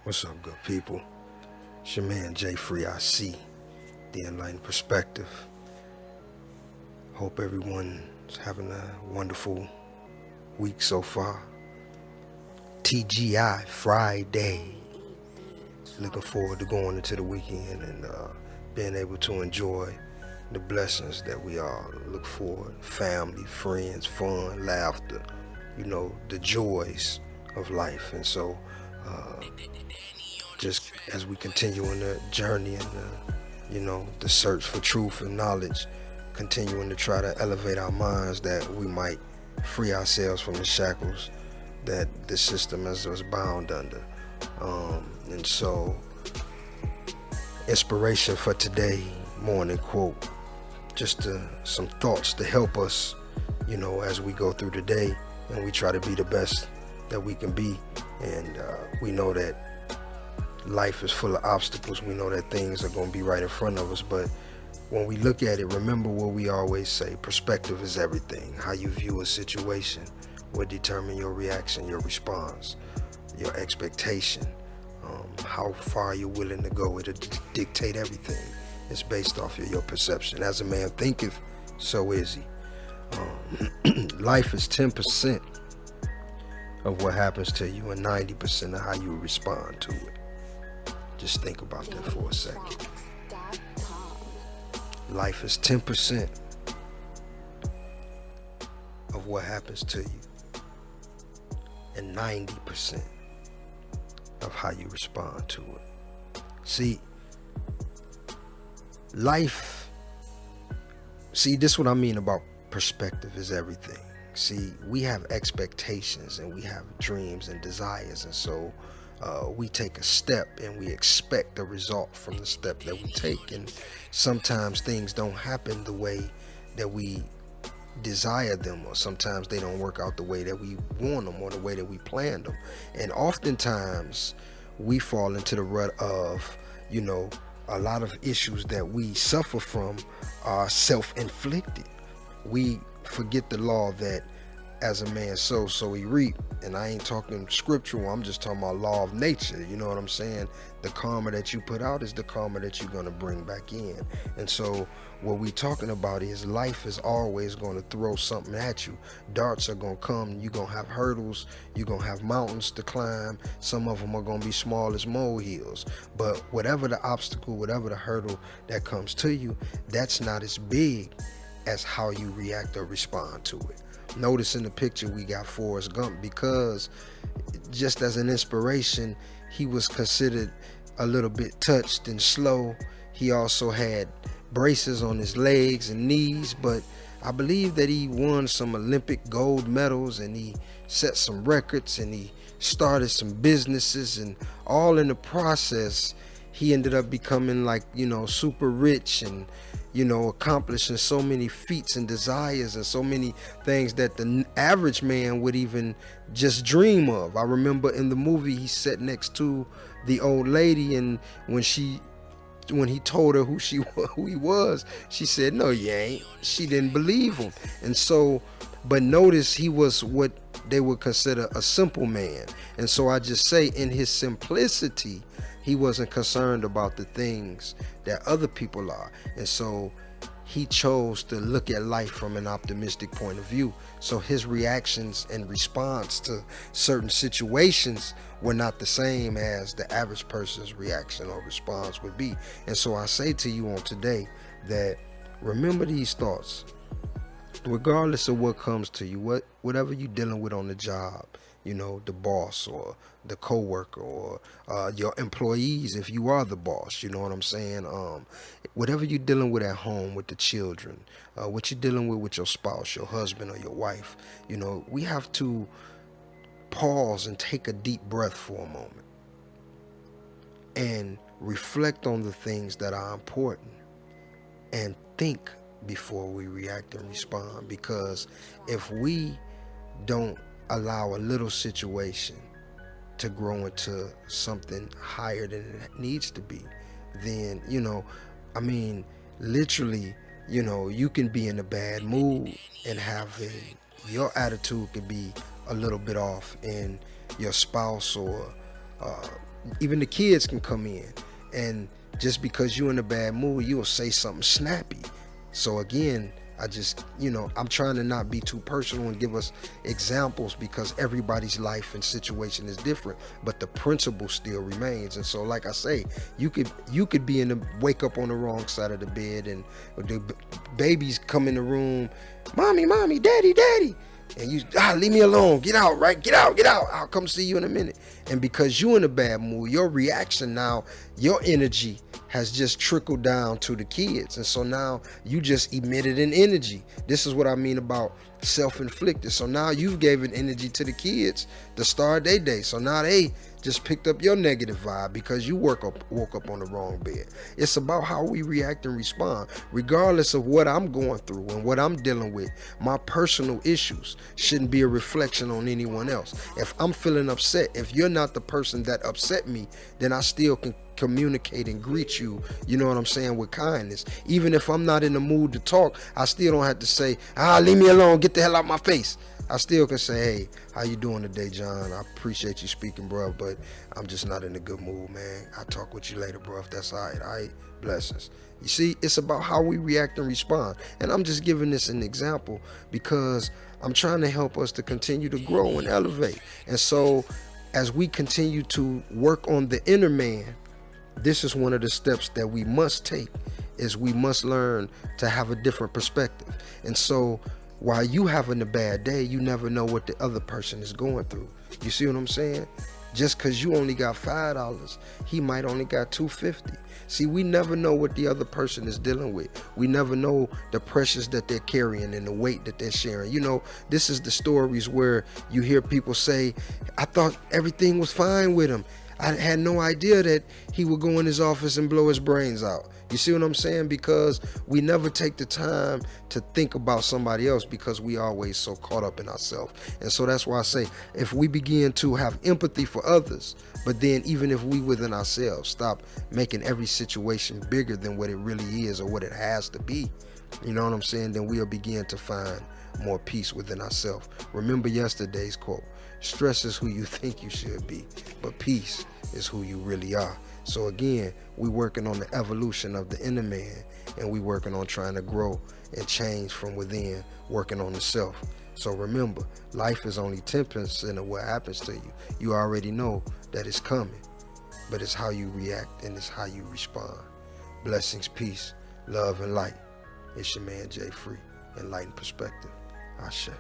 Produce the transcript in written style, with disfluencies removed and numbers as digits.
What's up, good people? It's your man Jay Free. I see the enlightened perspective. Hope everyone's having a wonderful week so far. TGI Friday. Looking forward to going into the weekend and being able to enjoy the blessings that we all look forward. Family, friends, fun, laughter. The joys of life. And so, just as we continue on the journey and the search for truth and knowledge, continuing to try to elevate our minds that we might free ourselves from the shackles that the system has us bound under. And so, inspiration for today morning quote, just some thoughts to help us, as we go through the day and we try to be the best that we can be. And we know that life is full of obstacles. We know that things are going to be right in front of us, but when we look at it, remember what we always say: perspective is everything. How you view a situation will determine your reaction, your response, your expectation, how far you're willing to go. It'll dictate everything. It's based off of your perception. As a man thinketh, so is he. Life is 10% of what happens to you and 90% of how you respond to it. Just think about that for a second. Life is 10% of what happens to you and 90% of how you respond to it. See, this is what I mean about perspective is everything. See, we have expectations and we have dreams and desires, and so we take a step and we expect a result from the step that we take, and sometimes things don't happen the way that we desire them, or sometimes they don't work out the way that we want them or the way that we planned them. And oftentimes we fall into the rut of a lot of issues that we suffer from are self-inflicted. We forget the law that as a man sows, so he reap. And I ain't talking scriptural, I'm just talking about law of nature. You know what I'm saying? The karma that you put out is the karma that you're going to bring back in. And so what we talking about is life is always going to throw something at you. Darts are going to come. You're going to have hurdles. You're going to have mountains to climb. Some of them are going to be small as molehills. But whatever the obstacle, whatever the hurdle that comes to you, that's not as big as how you react or respond to it. Notice in the picture we got Forrest Gump, because just as an inspiration, he was considered a little bit touched and slow. He also had braces on his legs and knees, but I believe that he won some Olympic gold medals and he set some records and he started some businesses, and all in the process he ended up becoming super rich and accomplishing so many feats and desires and so many things that the average man would even just dream of. I remember in the movie he sat next to the old lady, and when he told her who he was, she said, "No, you ain't." She didn't believe him. And so, but notice he was what they would consider a simple man. And so I just say, in his simplicity, he wasn't concerned about the things that other people are. And so he chose to look at life from an optimistic point of view. So his reactions and response to certain situations were not the same as the average person's reaction or response would be. And so I say to you on today that remember these thoughts. Regardless of what comes to you, whatever you're dealing with on the job, the boss or the coworker or your employees, if you are the boss, you know what I'm saying? Whatever you're dealing with at home with the children, what you're dealing with your spouse, your husband or your wife, we have to pause and take a deep breath for a moment and reflect on the things that are important and think before we react and respond. Because if we don't allow a little situation to grow into something higher than it needs to be, then literally you can be in a bad mood and your attitude could be a little bit off, and your spouse or Even the kids can come in, and just because you're in a bad mood, you'll say something snappy. So again, I just, I'm trying to not be too personal and give us examples, because everybody's life and situation is different, but the principle still remains. And so, like I say, you could be wake up on the wrong side of the bed, and the babies come in the room, mommy, mommy, daddy, daddy. And you, leave me alone, get out, right? Get out, I'll come see you in a minute. And because you're in a bad mood, your reaction now, your energy has just trickled down to the kids. And so now you just emitted an energy. This is what I mean about self-inflicted. So now you've given energy to the kids to start their day. So now they just picked up your negative vibe because you woke up on the wrong bed. It's about how we react and respond, regardless of what I'm going through and what I'm dealing with. My personal issues shouldn't be a reflection on anyone else. If I'm feeling upset, if you're not the person that upset me, then I still can communicate and greet you, you know what I'm saying, with kindness. Even if I'm not in the mood to talk, I still don't have to say, leave me alone, get the hell out my face. I still can say, hey, how you doing today, John? I appreciate you speaking, bro, but I'm just not in a good mood, man. I'll talk with you later, bro, if that's all right. Blessings. You see, it's about how we react and respond. And I'm just giving this an example because I'm trying to help us to continue to grow and elevate. And so as we continue to work on the inner man, this is one of the steps that we must take, is we must learn to have a different perspective. And so while you having a bad day, you never know what the other person is going through. You see what I'm saying? Just because you only got $5, he might only got $2.50. See, we never know what the other person is dealing with. We never know the pressures that they're carrying and the weight that they're sharing. This is the stories where you hear people say, I thought everything was fine with him. I had no idea that he would go in his office and blow his brains out. You see what I'm saying? Because we never take the time to think about somebody else, because we always so caught up in ourselves. And so that's why I say, if we begin to have empathy for others, but then even if we within ourselves stop making every situation bigger than what it really is or what it has to be, you know what I'm saying, then we'll begin to find more peace within ourselves. Remember yesterday's quote, stress is who you think you should be, but peace is who you really are. So again, we working on the evolution of the inner man, and we working on trying to grow and change from within, working on the self. So remember, life is only 10% of what happens to you. You already know that it's coming, but it's how you react and it's how you respond. Blessings, peace, love, and light. It's your man Jay Free, Enlightened Perspective. Ashe.